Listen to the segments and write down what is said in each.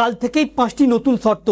কাল থেকেই 5টি নতুন শর্ত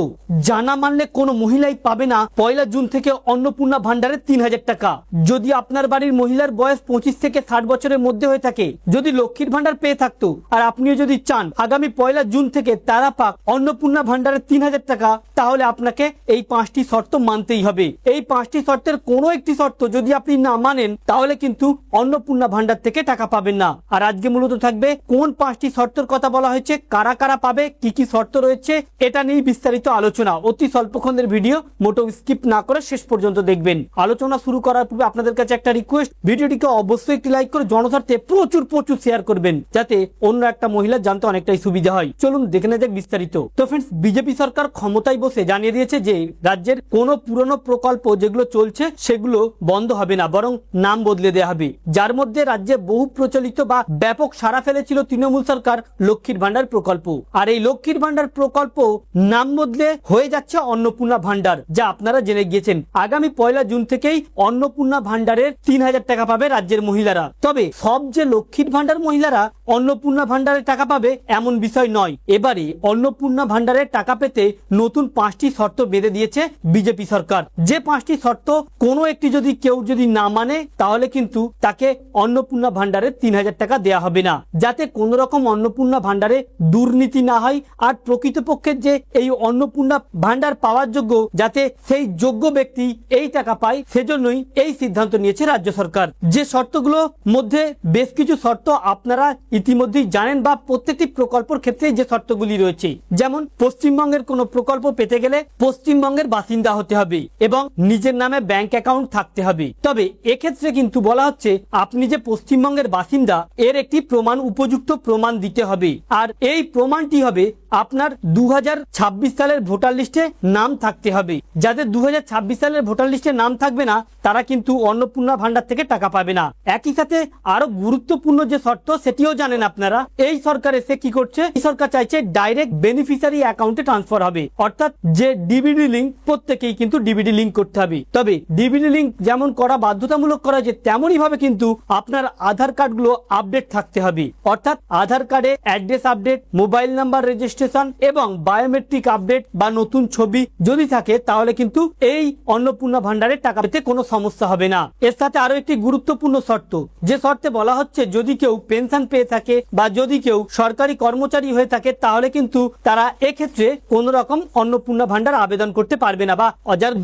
জানা মানলে কোনো মহিলাই পাবে না 1 জুন থেকে অন্নপূর্ণা ভান্ডারে 3000 টাকা। যদি আপনার বাড়ির মহিলার বয়স 25 থেকে 60 বছরের মধ্যে হয়ে থাকে, যদি লক্ষ্মীর ভান্ডার পেয়ে থাকতো আর আপনিও যদি চান আগামী 1 জুন থেকে তারা পাক অন্নপূর্ণা ভান্ডারে 3000 টাকা, তাহলে আপনাকে এই 5টি শর্ত মানতেই হবে। এই 5টি শর্তের কোনো একটি শর্ত যদি আপনি না মানেন তাহলে কিন্তু অন্নপূর্ণা ভান্ডার থেকে টাকা পাবেন না। আর আজকে মূলত থাকবে কোন 5টি শর্তের কথা বলা হয়েছে, কারা কারা পাবে, কি কি শর্ত রয়েছে, এটা নিয়ে বিস্তারিত আলোচনা। অতি স্বল্পক্ষণের ভিডিও, মোটো স্কিপ না করে শেষ পর্যন্ত দেখবেন। আলোচনা শুরু করার পূর্বে আপনাদের কাছে একটা রিকোয়েস্ট, ভিডিওটিকে অবশ্যই একটি লাইক করে জনস্বার্থে প্রচুর শেয়ার করবেন, যাতে অন্য একটা মহিলা জানতে অনেকটাই সুবিধা হয়। চলুন দেখে নেওয়া যাক বিস্তারিত। তো ফ্রেন্ডস, বিজেপি সরকার ক্ষমতায় বসে জানিয়ে দিয়েছে যে রাজ্যের কোনো পুরনো প্রকল্প যেগুলো চলছে সেগুলো বন্ধ হবে না, বরং নাম বদলে দেওয়া হবে। যার মধ্যে রাজ্যে বহু প্রচলিত বা ব্যাপক সাড়া ফেলেছিল তৃণমূল সরকার লক্ষ্মীর ভান্ডার প্রকল্প। আর এই লক্ষ্মীর ভান্ডার প্রকল্প নাম বদলে হয়ে যাচ্ছে অন্নপূর্ণা ভান্ডার, যা আপনারা জেনে গিয়েছেন। আগামী 1 জুন থেকেই অন্নপূর্ণা ভান্ডারের 3000 টাকা পাবে রাজ্যের মহিলারা। তবে সব যে লক্ষ্মীর ভান্ডার মহিলারা অন্নপূর্ণা ভান্ডারে টাকা পাবে এমন বিষয় নয়। এবারে অন্নপূর্ণা ভান্ডারে টাকা পেতে নতুন 5টি শর্ত বেঁধে দিয়েছে বিজেপি সরকার। যে 5টি শর্ত কোনো একটি যদি কেউ না মানে তাহলে কিন্তু তাকে অন্নপূর্ণা ভান্ডারে 3000 টাকা দেয়া হবে না, যাতে কোনো রকম অন্নপূর্ণা ভান্ডারে দুর্নীতি না হয়। আর প্রকৃতপক্ষে যে এই অন্নপূর্ণা ভান্ডার পাওয়ার যোগ্য, যাতে সেই যোগ্য ব্যক্তি এই টাকা পায়, সেজন্যই এই সিদ্ধান্ত নিয়েছে রাজ্য সরকার। যে শর্তগুলো মধ্যে বেশ কিছু শর্ত আপনারা ইতিমধ্যেই জানেন, বা প্রত্যেকটি প্রকল্পের ক্ষেত্রে যে শর্তগুলি রয়েছে, যেমন পশ্চিমবঙ্গের কোনো প্রকল্প পেতে গেলে পশ্চিমবঙ্গের বাসিন্দা হতে হবে এবং নিজের নামে ব্যাংক অ্যাকাউন্ট থাকতে হবে। তবে এক্ষেত্রে কিন্তু বলা হচ্ছে আপনি যে পশ্চিমবঙ্গের বাসিন্দা এর একটি প্রমাণ, উপযুক্ত প্রমাণ দিতে হবে। আর এই প্রমাণটি হবে আপনার 2026 সালের ভোটার লিস্টে নাম থাকতে হবে। যাদের 2026 সালের ভোটার লিস্টে নাম থাকবে না তারা কিন্তু অন্নপূর্ণা ভান্ডার থেকে টাকা পাবে না। একই সাথে আরো গুরুত্বপূর্ণ যে শর্ত সেটিও জানেন আপনারা। এই সরকার এসে কি করছে, এই সরকার চাইছে ডাইরেক্ট বেনিফিশিয়ারি অ্যাকাউন্টে ট্রান্সফার হবে, অর্থাৎ যে ডিবিডি লিঙ্ক, প্রত্যেকেই কিন্তু ডিবিডি লিঙ্ক করতে হবে। তবে ডিবিডি লিঙ্ক যেমন করা বাধ্যতামূলক করা হয়েছে, তেমনই ভাবে কিন্তু আপনার আধার কার্ড গুলো আপডেট থাকতে হবে। অর্থাৎ আধার কার্ডে address update, mobile number registration এবং বায়োমেট্রিক আপডেট বা নতুন ছবি যদি থাকে, তাহলে কিন্তু এই অন্নপূর্ণা ভান্ডারে টাকা পেতে কোনো সমস্যা হবে না। এর সাথে আরো একটি গুরুত্বপূর্ণ শর্ত, যে শর্তে বলা হচ্ছে যদি কেউ পেনশন পেয়ে থাকে বা যদি কেউ সরকারি কর্মচারী হয়ে থাকে, তাহলে কিন্তু তারা এক্ষেত্রে কোন রকম অন্নপূর্ণা ভান্ডার আবেদন করতে পারবে না, বা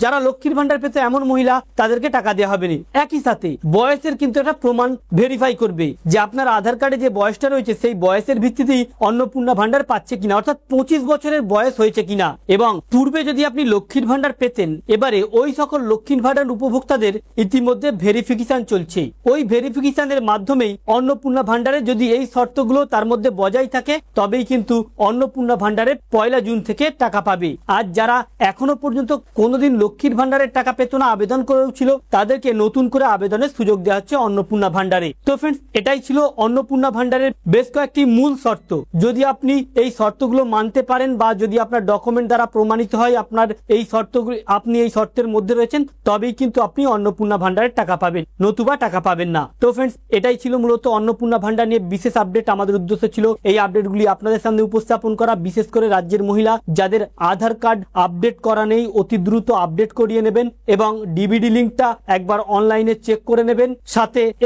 যারা লক্ষ্মীর ভান্ডার পেতে এমন মহিলা তাদেরকে টাকা দেওয়া হবে না। একই সাথে বয়সের কিন্তু একটা প্রমাণ ভেরিফাই করবে, যে আপনার আধার কার্ডে যে বয়সটা রয়েছে সেই বয়সের ভিত্তিতেই অন্নপূর্ণা ভান্ডার পাচ্ছে কিনা, অর্থাৎ 25 বছরের বয়স হয়েছে কিনা। এবং পূর্বে যদি আপনি লক্ষ্মীর ভান্ডার পেতেন, এবারে ওই সকল লক্ষ্মীর ভান্ডার উপভোক্তাদের ইতিমধ্যে ভেরিফিকেশন চলছে। ওই ভেরিফিকেশনের মাধ্যমেই অন্নপূর্ণা ভান্ডারে যদি এই শর্তগুলো তার মধ্যে বজায় থাকে, তবেই কিন্তু অন্নপূর্ণা ভান্ডারে 1 জুন থেকে টাকা পাবে। আর যারা এখনো পর্যন্ত কোনোদিন লক্ষ্মীর ভান্ডারের টাকা পেত না, আবেদন করেছিল, তাদেরকে নতুন করে আবেদনের সুযোগ দেওয়া হচ্ছে অন্নপূর্ণা ভান্ডারে। তো ফ্রেন্ডস, এটাই ছিল অন্নপূর্ণা ভান্ডারের বেশ কয়েকটি মূল শর্ত। যদি আপনি এই শর্তগুলো মানতে পারেন, বা যদি আপনার ডকুমেন্ট দ্বারা প্রমাণিত হয় আপনার এই শর্তগুলি, আপনি এই শর্তের মধ্যে রয়েছেন, তবেই কিন্তু আপনি অন্নপূর্ণা ভান্ডারের টাকা পাবেন, নতুবা টাকা পাবেন না। তো ফ্রেন্ডস, এটাই ছিল মূলত অন্নপূর্ণা ভান্ডার নিয়ে বিশেষ আপডেট। আমাদের উদ্দেশ্য ছিল এই আপডেটগুলি আপনাদের সামনে উপস্থাপন করা। বিশেষ করে রাজ্যের মহিলা যাদের আধার কার্ড আপডেট করা নেই, অতি দ্রুত আপডেট করিয়ে নেবেন এবং ডিবিডি লিঙ্কটা একবার অনলাইনে চেক করে নেবেন।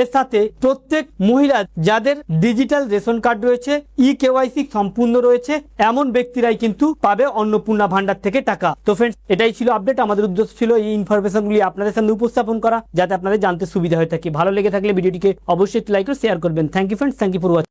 এর সাথে প্রত্যেক মহিলা যাদের ডিজিটাল রেশন কার্ড রয়েছে, কেওয়াইসি সম্পূর্ণ রয়েছে, এমন ব্যক্তিরাই কিন্তু পাবে অন্নপূর্ণা ভান্ডার থেকে টাকা। তো ফ্রেন্ডস, এটাই ছিল আপডেট। আমাদের উদ্দেশ্য ছিল এই ইনফরমেশনগুলি আপনাদের সামনে উপস্থাপন করা, যাতে আপনাদের জানতে সুবিধা হয়ে থাকে। ভালো লেগে থাকলে ভিডিওটিকে অবশ্যই লাইক করে শেয়ার করবেন। Thank you friends, thank you for watching.